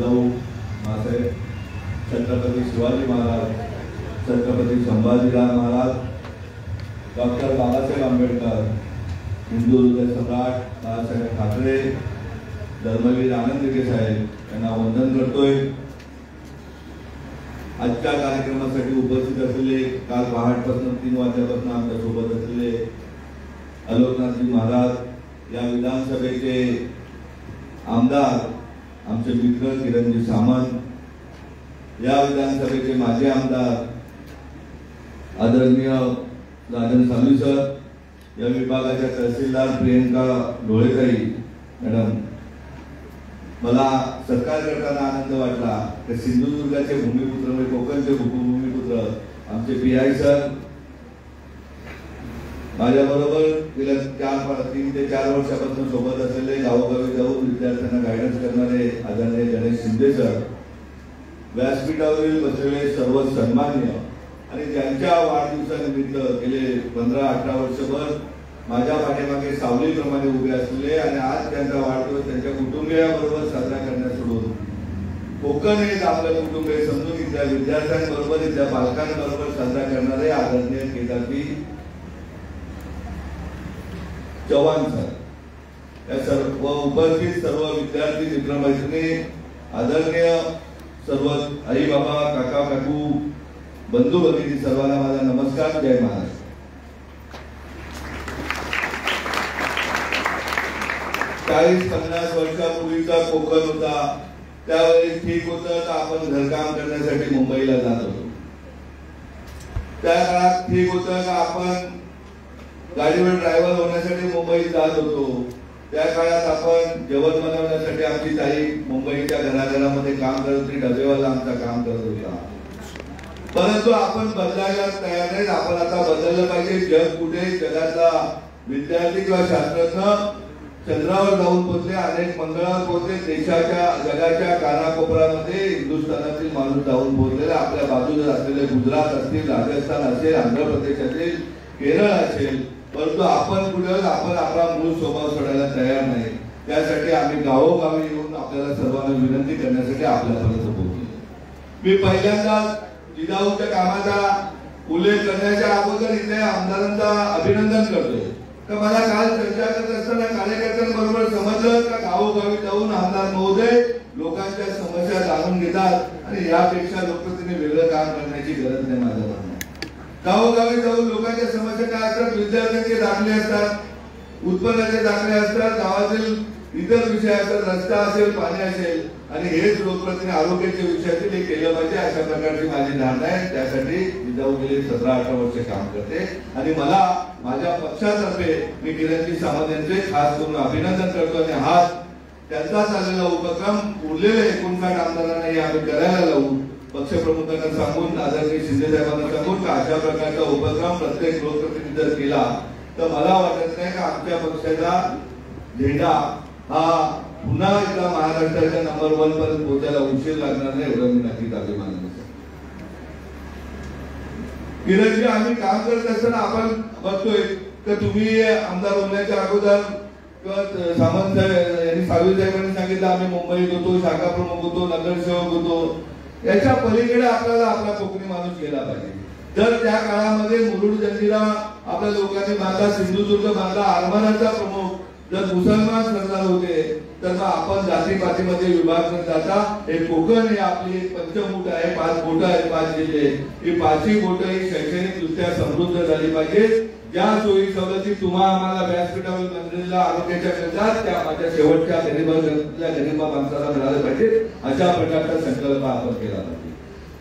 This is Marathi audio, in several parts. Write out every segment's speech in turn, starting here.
जिजाऊ मासाहेब, छत्रपती शिवाजी महाराज, छत्रपती संभाजीराव महाराज, डॉक्टर बाबासाहेब आंबेडकर, हिंदू हृदय सम्राट बाळासाहेब ठाकरे, धर्मवीर आनंद दिघे साहेब यांना वंदन करतोय। आजच्या कार्यक्रमासाठी उपस्थित असलेले काल पहाटपासून 3 वाजल्यापासून आमच्या सोबत असलेले आलोकनाथजी महाराज, या विधानसभेचे आमदार आमचे मित्र किरणजी सामंत, या विधानसभेचे माजी आमदार आदरणीय राजन सालवी सर, या विभागाच्या तहसीलदार प्रियंका डोळेताई मॅडम, मला सत्कार करताना आनंद वाटला की सिंधुदुर्गाचे भूमिपुत्र म्हणजे कोकणचे भूमिपुत्र आमचे पीआय सर माझ्याबरोबर गेल्या 3 ते 4 वर्षापासून सोबत असलेले गावोगावी जाऊन विद्यार्थ्यांना गायडन्स करणारे आदरणीय गणेश शिंदे सर, व्यासपीठावरील बसलेले सर्व सन्मान्य आणि ज्यांच्या वाढदिवसानिमित्त गेले 15-18 वर्षभर माझ्या पाठीमागे सावलीप्रमाणे उभे असलेले आणि आज त्यांचा वाढदिवस त्यांच्या कुटुंबियाबरोबर साजरा करण्यास सोडून कोकण हे आपलं कुटुंब हे समजून इथल्या विद्यार्थ्यांबरोबर इथल्या पालकांबरोबर साजरा करणारे आदरणीय केदारजी चव्हाण सर, या सर्व उपस्थित सर्व विद्यार्थी मित्रमैत्रिणी, आदरणीय सर्व आई बाबा, काका काकू, बंधू भगिनी, सर्वांना माझा नमस्कार, जय महाराष्ट्र। चाळीस 50 वर्षापूर्वीचा कोकण होता, त्यावेळेस ठीक होतं तर आपण घरकाम करण्यासाठी मुंबईला जात होतो। त्या काळात ठीक होतं का आपण गाडीवर ड्रायव्हर होण्यासाठी मुंबईत जात होतो। त्या काळात आपण जेवण बनवण्यासाठी आमची ताई मुंबईच्या घराघरामध्ये काम करत होती, डबेवाला आमचा काम करत होता। परंतु आपण बदलायला तयार नाही, आपण आता बदललं पाहिजे। जग कुठे, जगातला विद्यार्थी किंवा शास्त्रज्ञ चंद्रावर जाऊन पोहोचले, अनेक मंगळावर पोहोचले, देशाच्या जगाच्या कानाकोपऱ्यामध्ये हिंदुस्थानातील माणूस जाऊन पोहोचलेले, आपल्या बाजूला असलेले गुजरात असतील, राजस्थान असेल, आंध्र प्रदेश असेल, केरळ असेल, परंतु आपण कुठे आपण आपला मूळ स्वभाव सोडायला तयार नाही। त्यासाठी आम्ही गावोगावी येऊन आपल्याला सर्वांना विनंती करण्यासाठी आपल्यापर्यंत पोहोचलो। मी पहिल्यांदा जिजाऊच्या कामाचा उल्लेख करण्याच्या अगोदर इथल्या आमदारांचा अभिनंदन करतोय। तर मला काल चर्चा करत असताना कार्यकर्त्यांबरोबर समजलं का गावोगावी जाऊन आमदार महोदय लोकांच्या समस्या जाणून घेतात आणि यापेक्षा लोकप्रतिनिधी वेगळं काम करण्याची गरज नाही। माझं म्हणणं गावोगावी जाऊन लोकांच्या समस्या काय असतात, विद्यार्थ्यांचे दाखले असतात, उत्पन्नाचे दाखले असतात, गावातील इतर विषय असतात, रस्ता असेल, पाणी असेल, आणि हेच लोकप्रतिनिधी आरोग्याच्या विषयातील हे केलं पाहिजे अशा प्रकारची माझी धारणा आहे। त्यासाठी जिजाऊ गेले 17-18 वर्ष काम करते आणि मला माझ्या पक्षातर्फे मी किरणजी सामंत यांचे खास करून अभिनंदन करतो आणि हा त्यांचा चाललेला उपक्रम उरलेल्या 59 आमदारांना आम्ही करायला लावून पक्षप्रमुखांना सांगून आदरणीय शिंदे साहेबांना सांगून का अशा प्रकारचा उपक्रम प्रत्येक लोकप्रतिनिधी जर केला तर मला वाटत नाही का आमच्या पक्षाचा झेंडा हा पुन्हा एकदा महाराष्ट्राच्या नंबर 1 पर्यंत पोहोचायला उशीर लागणार नाही, एवढं मी नक्कीच अभिमान करतो। किरणजी, आम्ही काम करत असताना आपण बघतोय की तुम्ही आमदार होण्याच्या अगोदर सामंत साहेब यांनी सालवी साहेबांनी सांगितलं आम्ही मुंबईत होतो, शाखा प्रमुख होतो, नगरसेवक होतो, याच्या पलीकडे आपल्याला आपला कोकणी माणूस गेला पाहिजे। तर त्या काळामध्ये मुरुड जंजिरा आपल्या लोकांनी बांधला, सिंधुदुर्ग बांधला, आरमाराचा प्रमुख जर मुसलमान सरदार होते तर मग आपण जातीपातीमध्ये विभाग न जाता हे कोकण हे आपली पंचमूठ आहे, 5 बोट आहेत, 5 जिल्हे, ही 5ही बोट ही शैक्षणिकदृष्ट्या समृद्ध झाली पाहिजे। ज्या सोयी सवलती तुम्हा आम्हाला व्यासपीठावर मंदिराला आरोग्याच्या मिळतात त्या माझ्या शेवटच्या गरीब माणसाला मिळाले पाहिजे, अशा प्रकारचा संकल्प आपण केला पाहिजे।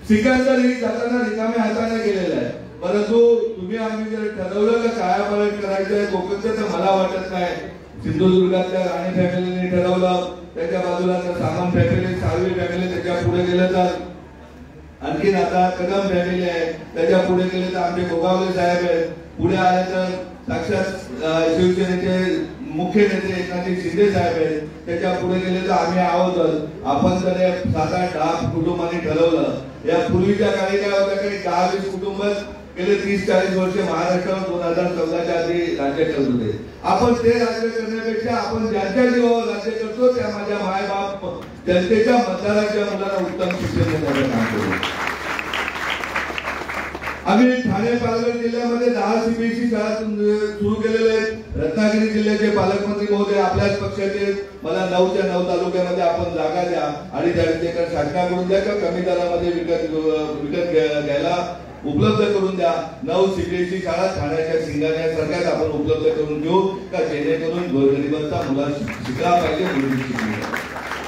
सिकंदर ही जाताना रिकाम्या हाताने गेलेला आहे, परंतु तुम्ही आम्ही जर ठरवलं का कायापालट करायचं आहे कोकणचं तर मला वाटत नाही। सिंधुदुर्गातल्या राणी फॅमिलीने ठरवलं, त्याच्या बाजूला सामंत फॅमिली, साळवी फॅमिली, त्याच्या पुढे गेलं तर आणखीन आता कदम फॅमिली आहे, त्याच्या पुढे गेले तर आमचे गोगावले साहेब आहेत, पुढे आले तर साक्षात शिवसेनेचे मुख्य नेते एकनाथ शिंदे साहेब आहेत, त्याच्या पुढे गेले तर आम्ही आहोतच. आपण तर 7-8-10 कुटुंबांनी ठरवलं. या पूर्वीच्या काळी काय होतं की 10-20 कुटुंब गेले 30-40 वर्ष महाराष्ट्रावर 2014च्या आधी राज्य करत होते. आपण ते राज्य करण्यापेक्षा आपण ज्यांच्या जीवावर राज्य करतो त्या माझ्या मायबाप जनतेच्या मतदाराच्या मुलांना उत्तम शिक्षण देण्याचं काम करू. आम्ही ठाणे पालघर जिल्ह्यामध्ये 10 सीबीएसई शाळा सुरू केलेल्या आहेत. रत्नागिरी जिल्ह्याचे पालकमंत्री महोदय आपल्याच पक्षाचे, मला 9च्या 9 तालुक्यामध्ये आपण जागा द्या आणि त्या शासनाकडून द्या का कमी दरामध्ये विकत घ्यायला उपलब्ध करून द्या. 9 सीबीएसई शाळा ठाण्याच्या सिंगाण्यासारख्याच आपण उपलब्ध करून देऊ का जेणेकरून गोरगरिबांचा मुला शिकला पाहिजे.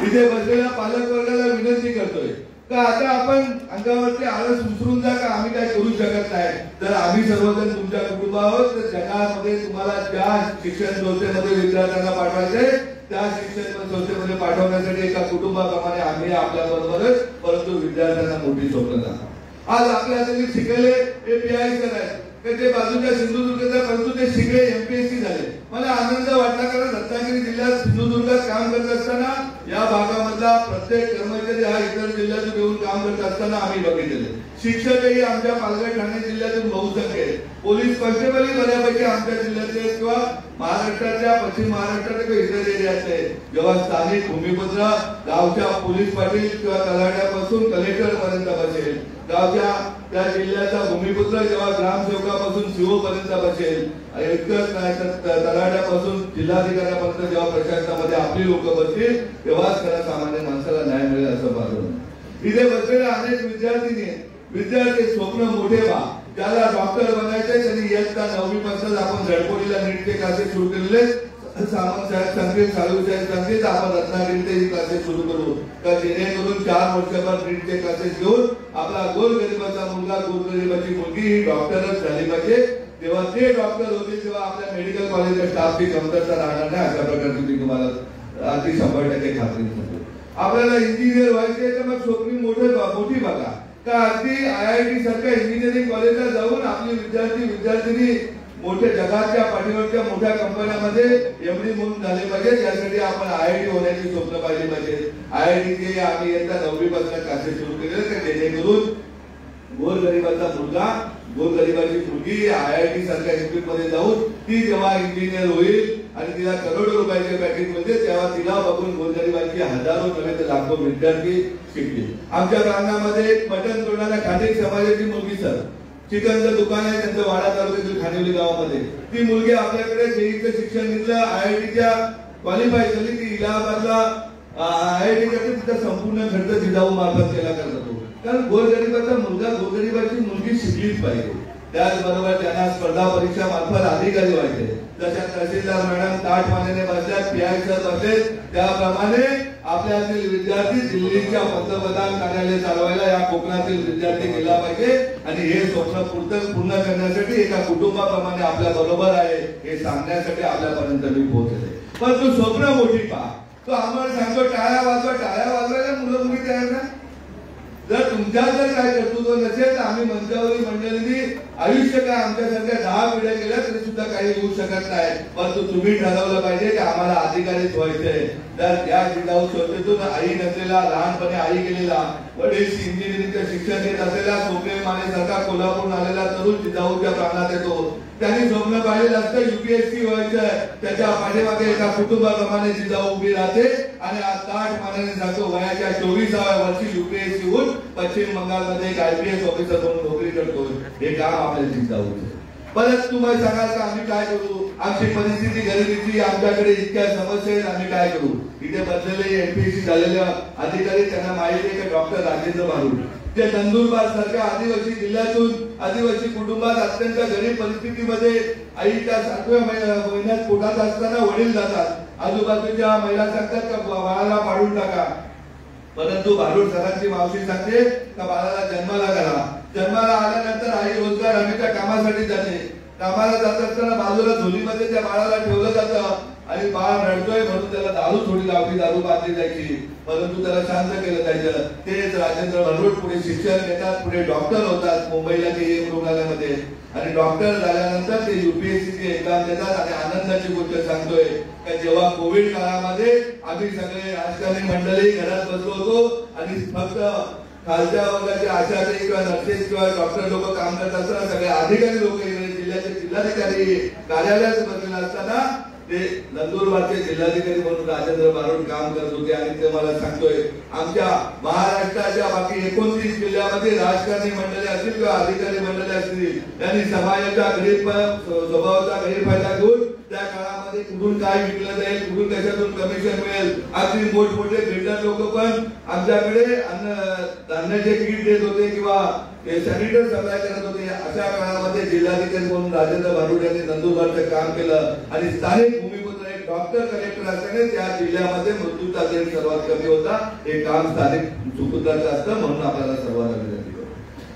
इथे बसलेल्या पालक वर्गाला विनंती करतोय का आता आपण अंगावरती आळस विसरून जा का आम्ही काय करू शकत नाही. तर आम्ही सर्वजण तुमच्या कुटुंबावर तर जगामध्ये तुम्हाला ज्या शिक्षण संस्थेमध्ये विद्यार्थ्यांना पाठवायचे त्या शिक्षण संस्थेमध्ये पाठवण्यासाठी एका कुटुंबाप्रमाणे आम्ही आपल्या बरोबरच, परंतु विद्यार्थ्यांना मोठी स्वप्न दाखवा. आज आपल्या हाताने शिकले एपीआय सर आहेत ते बाजूच्या सिंधुदुर्गात, परंतु ते शिकले एमपीएससी झाले. मला आनंद वाटला कारण रत्नागिरी जिल्ह्यात सिंधुदुर्गात काम करत असताना या भागामधला प्रत्येक कर्मचारी हा इतर जिल्ह्यातून येऊन काम करत असताना आम्ही बघितले. शिक्षकही आमच्या पालघर ठाणे जिल्ह्यातून बहुसंख्य आहेत. पोलीस कॉन्स्टेबलही बऱ्यापैकी आमच्या जिल्ह्यातले किंवा महाराष्ट्रातल्या पश्चिम महाराष्ट्रात किंवा इतर एरियातले. जेव्हा स्थानिक भूमिपुत्र गावच्या पोलीस पाटील किंवा तलाठ्यापासून कलेक्टर पर्यंत बसेल, गावच्या त्या जिल्ह्याचा भूमिपुत्र जेव्हा ग्रामसेवकापासून सीओ पर्यंत बसेल, इतकंच नाही तर तलाठ्यापासून जिल्हाधिकाऱ्यापर्यंत जेव्हा प्रशासनामध्ये आपली लोक बसतील तेव्हाच खरं सामान्य माणसाला न्याय मिळेल असं माझं. इथे बसलेले अनेक विद्यार्थी स्वप्न मोठे व्हा. ज्याला डॉक्टर बनायचे त्यांनी इयत्ता 9वी पासून आपण झडपोलीला नीटचे क्लासेस सुरू केलेले. सामंत साहेब सांगतील, साळू साहेब सांगतील, आपण रत्नागिरीचे क्लासेस सुरू करू का जेणेकरून 4 वर्षभर नीटचे क्लासेस घेऊन आपला गोरगरिबाचा मुलगा, गोरगरिबाची मुलगी ही डॉक्टरच झाली पाहिजे. तेव्हा ते डॉक्टर होतील तेव्हा आपल्या मेडिकल कॉलेजच्या स्टाफची कमतरता राहणार नाही. अशा प्रकारची मी तुम्हाला अगदी 100% खात्री देतो. आपल्याला इंजिनियर व्हायचे तर मग स्वप्नी मोठी बघा का अगदी IIT सारख्या इंजिनिअरिंग कॉलेजला जाऊन आपली विद्यार्थी मोठ्या जगाच्या पाठीवरच्या मोठ्या कंपन्यांमध्ये एमडी म्हणून झाले पाहिजे. त्यासाठी आपण IIT होण्याची स्वप्न पाहिजे पाहिजे. IITचे आम्ही यंदा 9वी पासून क्लासेस सुरू केले तर जेणेकरून गोरगरिबाचा मुलगा, गोरगरिबाची मुलगी IIT सारख्या इन्स्टिट्यूट मध्ये जाऊन ती जेव्हा इंजिनियर होईल आणि तिला करोडो रुपयाचे पॅकेज मिळते तेव्हा तिला बघून गोरगरिबांची हजारो नव्हे तर लाखो विद्यार्थी शिकतील. आमच्या प्रांगणामध्ये मटण तोडणाऱ्या खांडे समाजाची मुलगी सर, चिकनचं दुकान आहे त्यांचं वाडा तालुक्यातील खानिवली गावामध्ये, ती मुलगी आपल्याकडे जेईचं शिक्षण घेतलं, IITच्या क्वालिफाय झाली. ती इलाहाबादला IIT करते, तिचा संपूर्ण खर्च जिजाऊ मार्फत केला करतो. कारण गोरगरिबाचा मुलगा, गोरगरिबाची मुलगी शिकलीच पाहिजे. त्याचबरोबर त्यांना स्पर्धा परीक्षा मार्फत अधिकारी व्हायचे. जशा तहसीलदार मॅडम ताटमानेने बसल्यात, PI सर बसले, त्याप्रमाणे आपल्यातील विद्यार्थी दिल्लीच्या पंतप्रधान कार्यालय चालवायला या कोकणातील विद्यार्थी गेला पाहिजे. आणि हे स्वप्न पूर्ण करण्यासाठी एका कुटुंबाप्रमाणे आपल्या बरोबर आहे हे सांगण्यासाठी आपल्यापर्यंत मी पोहोचले. पण तू स्वप्न मोठी पहा. तो आम्हाला सांगतो टाळ्या वाजवायला मुलं मुली तयार नाही. जर तुमच्यात जर काय कर्तृत्व नसेल तर आम्ही मंचावरील मंडळींनी आयुष्य काय आमच्यासारख्या 10 पिढ्या गेल्या तरी सुद्धा काही होऊ शकत नाही. परंतु तुम्ही ठरवलं पाहिजे की आम्हाला अधिकारीच व्हायचंय. तर या जिजाऊ संस्थेतून आई नसलेला, लहानपणी आई गेलेला, वडील इंजिनिअरिंगचं शिक्षण घेत असलेला सोपे माने सारखा कोल्हापूरून आलेला तरुण जिजाऊच्या प्राणात येतो. त्यांनी स्वप्न पाहिलेलं असतं UPSC व्हायचंय. त्याच्या पाठीमागे एका कुटुंबाप्रमाणे जिजाऊ उभी राहते आणि आज ताठ मानाने सांगतो वयाच्या 24व्या वर्षी UPSC होऊन पश्चिम बंगालमध्ये एक IPS ऑफिसर म्हणून नोकरी करतो. हे काम आपल्या जिजाऊचं. परत तुम्हाला सांगाल का आम्ही काय करू, आमची परिस्थिती गरिबीची, आमच्याकडे इतक्या समस्या आहेत, आम्ही काय करू. इथे बसलेले MPSC झालेले अधिकारी त्यांना माहिती आहे की डॉक्टर राजेंद्र भारुड ते नंदुरबार सारख्या आदिवासी जिल्ह्यातून, आदिवासी कुटुंबात अत्यंत गरीब परिस्थितीमध्ये आईच्या 7व्या महिन्यात पोटात असताना वडील जातात. आजूबाजूच्या महिला सांगतात का बाळाला पाडून टाका, परंतु भारुड सरांची मावशी सांगते का बाळाला जन्माला घाला. जन्माला आल्यानंतर आई रोजगार हमीच्या कामासाठी जाते. कामाला जात असताना बाजूला झोलीमध्ये त्या बाळाला ठेवलं जातं आणि बाळ रडतोय म्हणून त्याला दारू थोडी लावली, दारू बांधली जायची, परंतु त्याला शांत केलं जायचं. तेच राजेंद्र भरवट पुढे शिक्षण घेतात, पुढे डॉक्टर होतात मुंबईला KEM रुग्णालयामध्ये आणि डॉक्टर झाल्यानंतर ते UPSCची एक्झाम देतात. आणि आनंदाची गोष्ट सांगतोय की जेव्हा कोविड काळामध्ये आम्ही सगळे राजकारणी मंडळी घरात बसलो होतो आणि फक्त खालच्या वर्गाचे आशाताई किंवा नर्सेस किंवा डॉक्टर लोक काम करत असताना सगळे अधिकारी लोक जिल्ह्याचे जिल्हाधिकारी कार्यालयात बसलेले असताना ते नंदुरबारचे जिल्हाधिकारी म्हणून राजेंद्र बारोट काम करत होते. आणि ते मला सांगतोय आमच्या महाराष्ट्राच्या बाकी 29 जिल्ह्यामध्ये राजकारणी मंडळी असतील किंवा अधिकारी मंडळी असतील त्यांनी समाजाच्या स्वभावाचा गैरफायदा घेऊन त्या काळामध्ये कुठून काय विकलं जाईल, कुठून कशातून कमिशन मिळेल, अगदी मोठमोठे बिल्डर लोक पण आमच्याकडे धान्याचे किट देत होते किंवा सॅनिटर सप्लाय करत होते. अशा काळामध्ये जिल्हाधिकारी म्हणून राजेंद्र बारोट यांनी नंदुरबारचं काम केलं आणि स्थानिक भूमिपुत्र एक डॉक्टर कलेक्टर असल्याने त्या जिल्ह्यामध्ये मृत्यूचा दर सर्वात कमी होता. हे काम स्थानिक सुपुत्राचं असतं म्हणून आपल्याला सर्वांना विनंती करतो.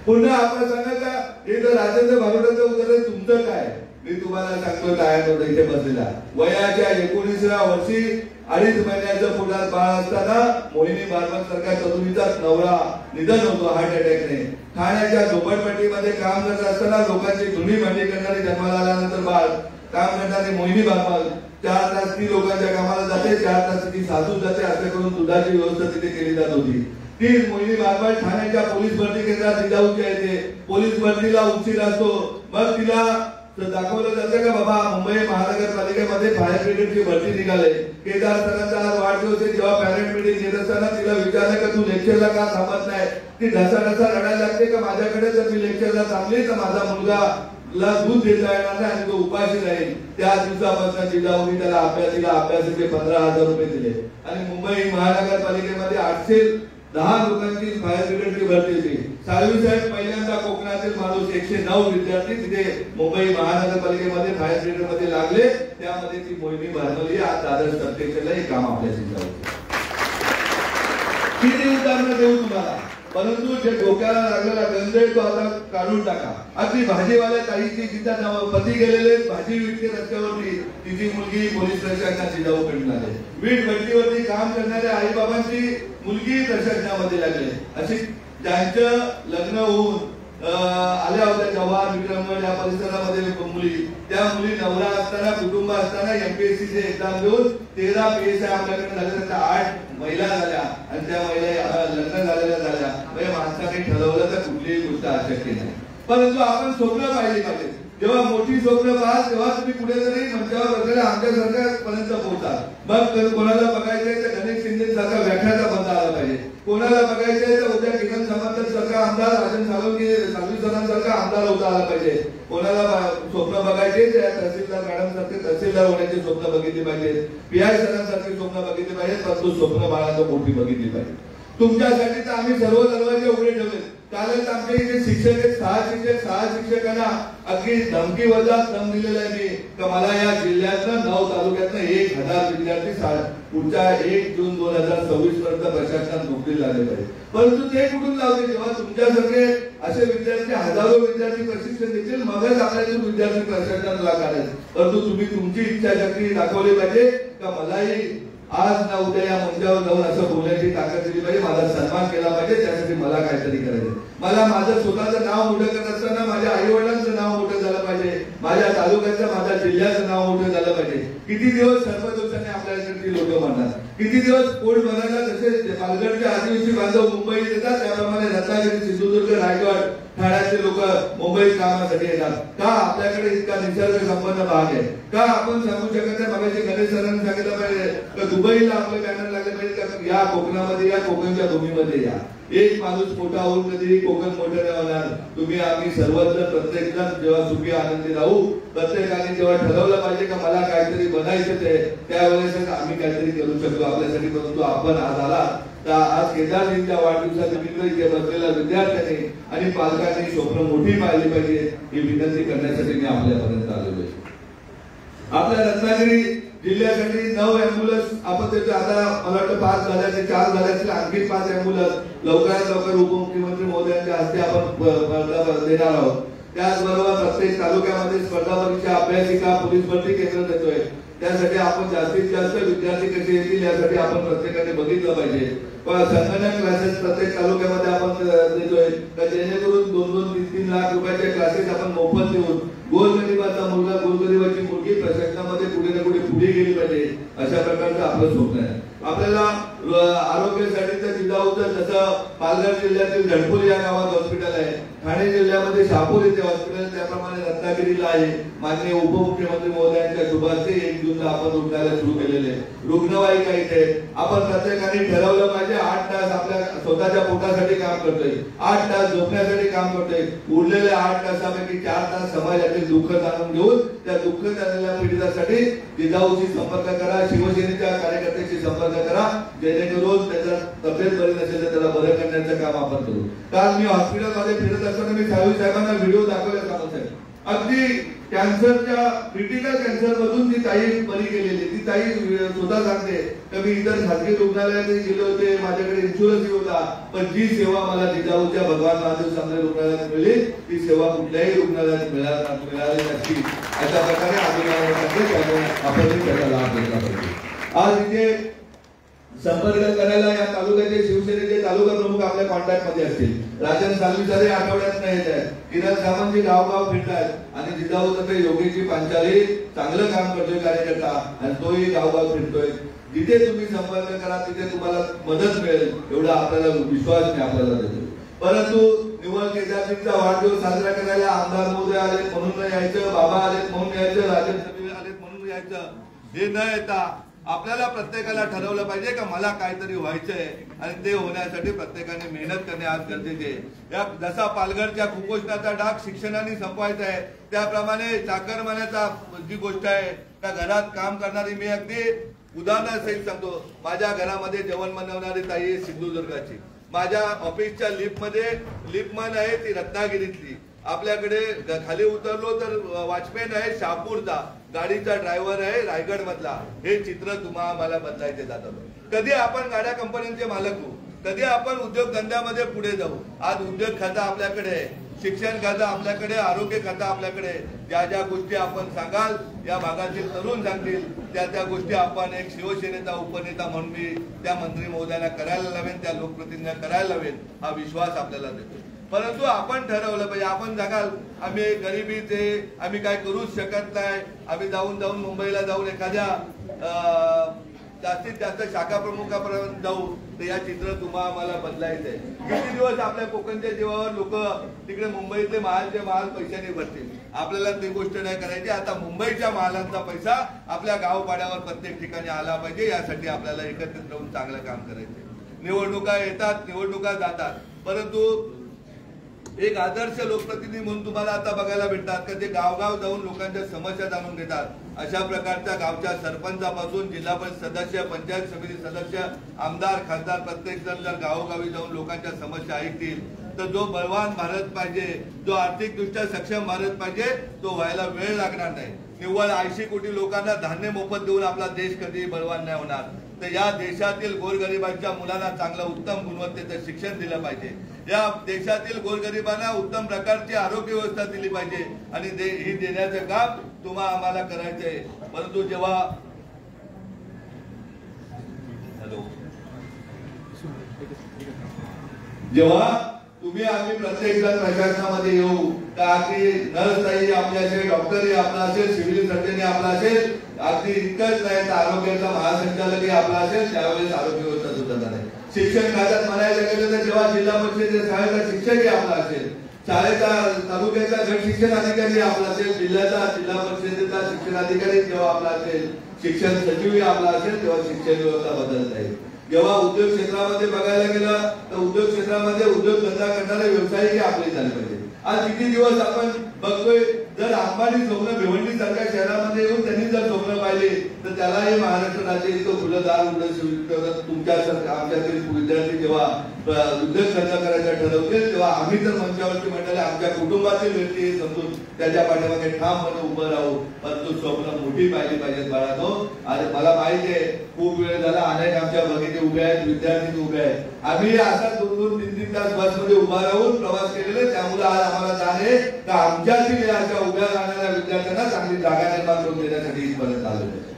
पुन्हा आपण सांगा का हे तर राजेंद्र बारोटाचं उदाहरण तुमचं काय, मी तुम्हाला सांगतो काय इथे बसलेला वयाच्या 19व्या वर्षी 2.5 महिन्याचं पोटात बाळ असताना मोहिनी बारमन सारख्या तरुणीचा नवरा निधन होतो हार्ट अटॅकने. ठाण्याच्या झोपडपट्टीमध्ये काम करत असताना लोकांची धुणी भांडी करणारी जन्माला आल्यानंतर बाळ काम करणारी मोहिनी बारमन 4 तास ती लोकांच्या कामाला जाते, 4 तास ती साधू जाते, असं करून दुधाची व्यवस्था तिथे केली जात होती. ती मोहिनी बारमन ठाण्याच्या पोलीस भरती केंद्रात जिजाऊची येते, पोलीस भरतीला उशीर असतो. मग तिला दाखवलं जातं का बाबा मुंबई महानगरपालिकेमध्ये फायर ब्रिगेडची भरती निघाले. केदार सरांचा आज वाढदिवस आहे, जेव्हा पॅरेंट मीटिंग घेत असताना तिला विचारलं का तू लेक्चरला का थांबत नाही, ती ढसा रडायला लागते का माझ्याकडे जर मी लेक्चरला थांबली तर माझा मुलगा ला दूध देता येणार नाही आणि तो उपाशी राहील. त्या दिवसापासून जिजाऊनी त्याला अभ्यासाचे 15,000 रुपये दिले. आणि मुंबई महानगरपालिकेमध्ये 810 लोकांची फायर ब्रिगेडची भरती होती. साळवी साहेब पहिल्यांदा कोकणातील माणूस 109 विद्यार्थी तिथे मुंबई महानगरपालिकेमध्ये फायर ब्रिगेडमध्ये लागले. त्यामध्ये ती मोहिनी बारमन आज दादर सबस्टेशनला हे काम आपल्याशी जाऊ. किती उदाहरणं देऊ तुम्हाला, परंतु जे डोक्याला लागलेला गंजळ तो आता काढून टाका. अगदी भाजीवाल्या ताईची जिचा पती गेलेले भाजी विकते रस्त्यावरती, तिची मुलगी पोलीस प्रशासनात जिजाऊकडे लागली. वीट भट्टीवरती काम करणाऱ्या आई बाबांची मुलगी प्रशासनामध्ये लागली. अशी त्यांचं लग्न होऊन आल्या होत्या जवाहर विक्रमगड या परिसरामध्ये मुली, त्या मुली नवरा असताना कुटुंब असताना MPSCचे एक्झाम देऊन 13 PSI आपल्याकडे झाले, त्या 8 महिला झाल्या आणि त्या महिला लग्न झालेल्या झाल्या. म्हणजे माणसाने ठरवलं तर कुठलीही गोष्ट अशक्य नाही. परंतु आपण स्वप्न पाहिली पाहिजे. जेव्हा मोठी स्वप्न पाहाल तेव्हा तुम्ही कुठेतरी मंचावर बसलेल्या आमच्या सरकारपर्यंत पोहोचाल. मग कोणाला बघायचंय तर गणेश शिंदे सारखा व्याख्याता बनता आला पाहिजे, कोणाला बघायचंय तर उद्या किरण सामंत सारखा आमदार, राजन साळवी आमदार होता आला पाहिजे. कोणाला स्वप्न बघायचे त्या तहसीलदार मॅडम सारखे तहसीलदार होण्याचे स्वप्न बघितले पाहिजे, PI सरांसारखे स्वप्न बघितले पाहिजे, परंतु स्वप्न बाळांचं मोठी बघितली पाहिजे. तुमच्यासाठी तर आम्ही सर्व दरवाजे उघडे ठेवले. कालच आमच्या इथे शिक्षक आहेत, 6 शिक्षकांना अगदी धमकी वजा दम दिलेला आहे मी का मला या जिल्ह्यातनं 9 तालुक्यातनं 1000 विद्यार्थी पुढच्या 1 जून 2026 पर्यंत प्रशासनात नोकरी लागले पाहिजे. परंतु ते कुठून लावते, जेव्हा तुमच्यासारखे असे विद्यार्थी हजारो विद्यार्थी प्रशिक्षण देतील मगच आपल्याला विद्यार्थी प्रशासनात लागायचे. परंतु तुम्ही तुमची इच्छाशक्ती दाखवली पाहिजे का मलाही आज ना उद्या या मंचावर जाऊन असं बोलण्याची ताकद दिली पाहिजे, माझा सन्मान केला पाहिजे, त्यासाठी मला काहीतरी करायचं. मला माझं स्वतःचं नाव मोठं करत असताना माझ्या आई वडिलांचं नाव मोठं झालं पाहिजे, माझ्या तालुक्याचं माझ्या जिल्ह्याचं नाव मोठं झालं पाहिजे. किती दिवस सर्वदोषाने आपल्याकडे लोक म्हणतात, किती दिवस पोट भरायला जसे पालघरचे आदिवासी बांधव मुंबईत येतात त्याप्रमाणे रत्नागिरी, सिंधुदुर्ग, रायगड, ठाण्याचे लोक मुंबईत कामासाठी येतात. का आपल्याकडे इतका निसर्ग संपन्न भाग आहे, का आपण सांगू शकत नाही. मगाशी गणेश सरांनी सांगितलं पाहिजे दुबईला आपले बॅनर लागले पाहिजे का या कोकणामध्ये या, कोकणच्या भूमीमध्ये या. एक माणूस मोठा होऊन कधी कोकण मोठं नाही होणार. तुम्ही आम्ही सर्वजण प्रत्येक जण जेव्हा सुखी आनंदी राहू, प्रत्येकाने जेव्हा ठरवलं पाहिजे का मला काहीतरी बनायचं ते त्यावेळेस आम्ही काहीतरी करू शकतो आपल्यासाठी. परंतु आपण आज आला तर आज केदारजींच्या वाढदिवसानिमित्त इथे बसलेल्या विद्यार्थ्यांनी आणि पालकांनी स्वप्न मोठी पाहिली पाहिजे ही विनंती करण्यासाठी मी आपल्यापर्यंत आलेलो आहे. आपल्या रत्नागिरी जिल्ह्यासाठी 9 अँब्युलन्स आपण त्याचे आता मला वाटतं 5 झाल्याचे 4 झाल्याचे आणखी 5 अँब्युलन्स लवकरात लवकर उपमुख्यमंत्री महोदयांच्या हस्ते आपण देणार आहोत. त्याचबरोबर प्रत्येक तालुक्यामध्ये स्पर्धा परीक्षा अभ्यासिका पोलीस भरती केंद्र देतोय। त्यासाठी आपण जास्तीत जास्त विद्यार्थी कसे येतील यासाठी आपण प्रत्येकाने बघितलं पाहिजे। संगणक क्लासेस प्रत्येक तालुक्यामध्ये आपण देतोय, जेणेकरून 2-3 लाख रुपयाचे क्लासेस आपण मोफत देऊन गोरगरिबाचा मुलगा गोरगरिबाची मुलगी प्रशासनामध्ये कुठे ना कुठे पुढे गेली पाहिजे, अशा प्रकारचं आपलं स्वप्न आहे। आपल्याला आरोग्यासाठीचं जिल्हाचं जसं पालघर जिल्ह्यातील धडपूर या गावात हॉस्पिटल आहे, ठाणे जिल्ह्यामध्ये शहापूर येथे हॉस्पिटल, त्याप्रमाणे रत्नागिरीला आहे। माननीय उपमुख्यमंत्री महोदयांच्या शुभारंभाने 1 जूनला आपण रुग्णालय सुरू केलेले आहे। रुग्णवाहिका इथे आपण प्रत्येकाने ठरवलं पाहिजे 8 तास आपल्या स्वतःच्या पोटासाठी काम करतोय, 8 तास झोपण्यासाठी काम करतोय, उरलेले 8 तासापैकी 4 तास समाजातील दुःख जाणून घेऊन त्या दुःख झालेल्या पीडितासाठी जिजाऊशी संपर्क करा, शिवसेनेच्या कार्यकर्त्यांशी संपर्क करा, जेणेकरून त्याचा तब्येत बरी नसेल तर त्याला बरं करण्याचं काम आपण करू। काल मी हॉस्पिटलमध्ये फिरत असताना मी साहेबांना व्हिडिओ दाखवले साहेब, अगदी कॅन्सरच्या क्रिटिकल कॅन्सर मधून ती ताई बरी केलेली, ती ताई स्वतः सांगते की मी इतर खासगी रुग्णालयात गेले होते, माझ्याकडे इन्शुरन्स होता, पण जी सेवा मला जिजाऊच्या भगवान महादेव सामने रुग्णालयात मिळाली ती सेवा कुठल्याही रुग्णालयात मिळाली नसती। अशा प्रकारे आपण त्याचा लाभ घेतला पाहिजे। आज इथे संपर्क करायला या तालुक्याचे शिवसेनेचे तालुका प्रमुख आपल्या कॉन्टॅक्ट मध्ये असतील। राजन सालवीसरे आठवड्यात नाही येत आहेत, किरण सामंतजी गावगाव फिरतात आणि जिजाऊ तर्फे योगेशजी पांचाली चांगलं काम करतोय कार्यकर्ता आणि तोही गावगाव फिरतोय। जिथे तुम्ही संपर्क करा तिथे तुम्हाला मदत मिळेल एवढा आपल्याला विश्वास मी आपल्याला देतो। परंतु निवड केदारजींचा वाढदिवस साजरा करायला आमदार महोदय आले म्हणून यायचं, बाबा आले म्हणून यायचं, राजन आले म्हणून यायचं, हे न येता आपल्याला प्रत्येकाला ठरवलं पाहिजे का मला काहीतरी व्हायचंय आणि ते होण्यासाठी प्रत्येकाने मेहनत करणे आज गरजेचे आहे। जसा पालघरच्या कुपोषणाचा डाग शिक्षणाने संपवायचा आहे, त्याप्रमाणे चाकरमान्याचा जी गोष्ट आहे त्या घरात काम करणारी, मी अगदी उदाहरणासहित सांगतो, माझ्या घरामध्ये जेवण बनवणारी ताई आहे सिंधुदुर्गाची, माझ्या ऑफिसच्या लिफ्टमन आहे ती रत्नागिरीतली, आपल्याकडे खाली उतरलो तर वॉचमॅन आहे शहापूरचा, गाडीचा ड्रायव्हर आहे रायगड मधला। हे चित्र तुम्हाला बदलायचे जातात। कधी आपण गाड्या कंपन्यांचे मालक होऊ, कधी आपण उद्योगधंद्यामध्ये पुढे जाऊ। आज उद्योग खातं आपल्याकडे आहे, शिक्षण खातं आपल्याकडे, आरोग्य खातं आपल्याकडे, ज्या ज्या गोष्टी आपण सांगाल या भागातील तरुण सांगतील त्या गोष्टी आपण एक शिवसेनेचा उपनेता म्हणून मी त्या मंत्री महोदयांना करायला लावेन, त्या लोकप्रतिनिधींना करायला लावेन, हा विश्वास आपल्याला देतो। परंतु आपण ठरवलं पाहिजे, आपण सांगाल आम्ही गरिबीचे आम्ही काय करूच शकत नाही, आम्ही जाऊन मुंबईला जाऊन एखाद्या जास्तीत जास्त शाखा प्रमुखापर्यंत जाऊ, तर या चित्र तुम्हाला बदलायचंय। किती दिवस आपल्या कोकणच्या जीवावर लोक तिकडे मुंबईतले महालचे महाल पैशाने भरतील, आपल्याला ती गोष्ट नाही करायची। आता मुंबईच्या महालांचा पैसा आपल्या गावपाड्यावर प्रत्येक ठिकाणी आला पाहिजे, यासाठी आपल्याला एकत्रित राहून चांगलं काम करायचंय। निवडणुका येतात, निवडणुका जातात, परंतु एक आदर्श लोकप्रतिनिधी म्हणून तुम्हाला आता बघायला भेटतात का ते गावगाव जाऊन लोकांच्या समस्या जाणून घेतात। अशा प्रकारच्या गावच्या सरपंचापासून जिल्हा परिषद सदस्य, पंचायत समिती सदस्य, आमदार, खासदार प्रत्येक जण जर गावोगावी जाऊन लोकांच्या समस्या ऐकतील तर जो बलवान भारत पाहिजे, जो आर्थिकदृष्ट्या सक्षम भारत पाहिजे, तो व्हायला वेळ लागणार नाही। निव्वळ 80 कोटी लोकांना धान्य मोफत देऊन आपला देश कधी बलवान नाही होणार। तर या देशातील गोरगरिबांच्या मुलांना चांगलं उत्तम गुणवत्तेचं शिक्षण दिलं पाहिजे, या देशातील गोरगरिबांना उत्तम प्रकारची आरोग्य व्यवस्था दिली पाहिजे आणि ही देण्याचं काम आम्हाला करायचंय। परंतु जेव्हा तुम्ही आम्ही प्रत्येक जण प्रशासनामध्ये येऊ का अगदी नर्सही आपल्या असेल, डॉक्टरही आपला असेल, सिव्हिल सर्जनही आपला असेल, अगदी इतकंच नाही तर आरोग्याचा महासंचालकही आपला असेल, त्यावेळेस आरोग्य व्यवस्था सुद्धा नाही। शिक्षण खात्यात म्हणायला गेलं तर जेव्हा जिल्हा परिषदेच्या शाळेचा शिक्षकही आपला असेल, शाळेचा तालुक्याचा गट शिक्षण अधिकारी आपला असेल, जिल्हा परिषदेचा शिक्षण अधिकारी जेव्हा आपला असेल, शिक्षण सचिवही आपला असेल, तेव्हा शिक्षण व्यवस्था बदलत आहे। जेव्हा उद्योग क्षेत्रामध्ये बघायला गेलं तर उद्योग क्षेत्रामध्ये उद्योगधंदा करणारे व्यवसायही आपले झाले पाहिजे। आज किती दिवस आपण बघतोय, जर अंबानी स्वप्न भिवंडी सारख्या शहरामध्ये येऊन त्यांनी जर स्वप्न पाहिले तर त्यालाही महाराष्ट्र राज्य इतकं खुलं दार उघडं तुमच्यासारखं आमच्यातील विद्यार्थी जेव्हा उद्योगधंदा करायचा ठरवतील तेव्हा आम्ही तर मंचावरती मंडळी आमच्या कुटुंबातील व्यक्ती समजून त्याच्या पाठीमागे ठामपणे उभं राहू, परंतु स्वप्न मोठी पाहिली पाहिजेत बाळांनो। आणि मला माहिती आहे खूप वेळ झाला, अनेक आमच्या भगिनी उभ्या आहेत, विद्यार्थी उभे आहेत आम्ही असा 2-2-3-3 तास बसमध्ये उभा राहून प्रवास केलेला, त्यामुळे आज आम्हाला जाणे तर आमच्यातील अशा उभ्या राहणाऱ्या विद्यार्थ्यांना चांगली जागा निर्माण करून देण्यासाठी इथपर्यंत आलेलो आहे.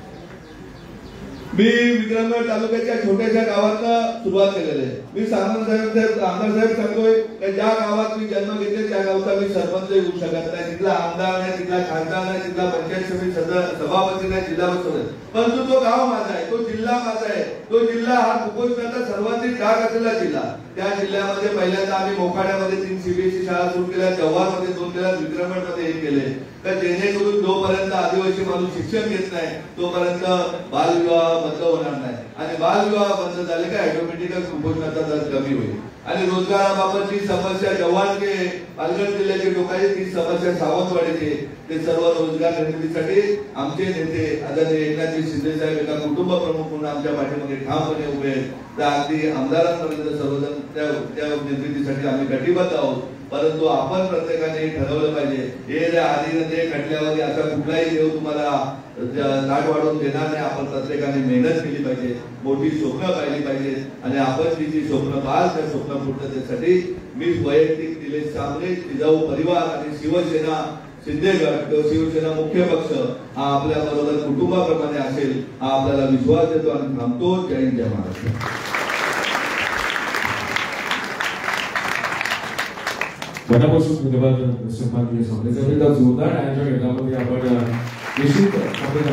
मी विक्रमगड तालुक्याच्या छोट्याशा गावातनं सुरुवात केलेली आहे. मी आमदार साहेब सांगतोय की ज्या गावात मी जन्म घेतले त्या गावचा मी सरपंच होऊ शकत नाही, तिथला आमदार नाही, तिथला खासदार नाही, तिथला पंचायत समिती सभापती नाही, जिल्हा परिषद, परंतु तो गाव माझा आहे, तो जिल्हा माझा आहे. तो जिल्हा हा कुपोषणाचा सर्वाधिक डाग असलेला जिल्हा. त्या जिल्ह्यामध्ये पहिल्यांदा आम्ही मोखाड्यामध्ये 3 सीबीएसई शाळा सुरू केल्या, जव्हारमध्ये 2 केल्या, विक्रमगडमध्ये 1 केले. तर जेणेकरून जोपर्यंत आदिवासी माणूस शिक्षण घेत नाही तोपर्यंत बालविवाह बंद होणार नाही, आणि बालविवाह बंद झाले का ऑटोमॅटिकली कुपोषणाचा दर कमी होईल. आणि रोजगाराबाबतची समस्या जव्हारचे पालघर जिल्ह्याचे लोकांची ती समस्या सावंतवाडीचे, ते सर्व रोजगार निर्मितीसाठी आमचे नेते आदरणीय एकनाथजी शिंदे साहेब एका कुटुंब प्रमुख म्हणून आमच्या पाठीमागे ठामपणे उभे आहेत. तर अगदी आमदारांपर्यंत सर्वजण त्या निर्मितीसाठी आम्ही कटिबद्ध आहोत. परंतु आपण प्रत्येकाने ठरवलं पाहिजे, हे जे आधी ते खटल्यावर असा कुठलाही देव तुम्हाला ताट वाढवून देणार नाही. आपण प्रत्येकाने मेहनत केली पाहिजे, मोठी स्वप्न पाहिली पाहिजे, आणि आपण जी जी स्वप्न पाहाल त्या स्वप्न पूर्ततेसाठी मी वैयक्तिक निलेश सांबरे, जिजाऊ परिवार आणि शिवसेना शिंदेगड किंवा शिवसेना मुख्य पक्ष हा आपल्या बरोबर कुटुंबाप्रमाणे असेल हा आपल्याला विश्वास देतो आणि थांबतो. जय हिंद, जय महाराष्ट्र. मनापासून धन्यवाद सन्माननीय सांबरे साहेब. जोरदार आयोजन यामध्ये आपण निश्चित आपल्या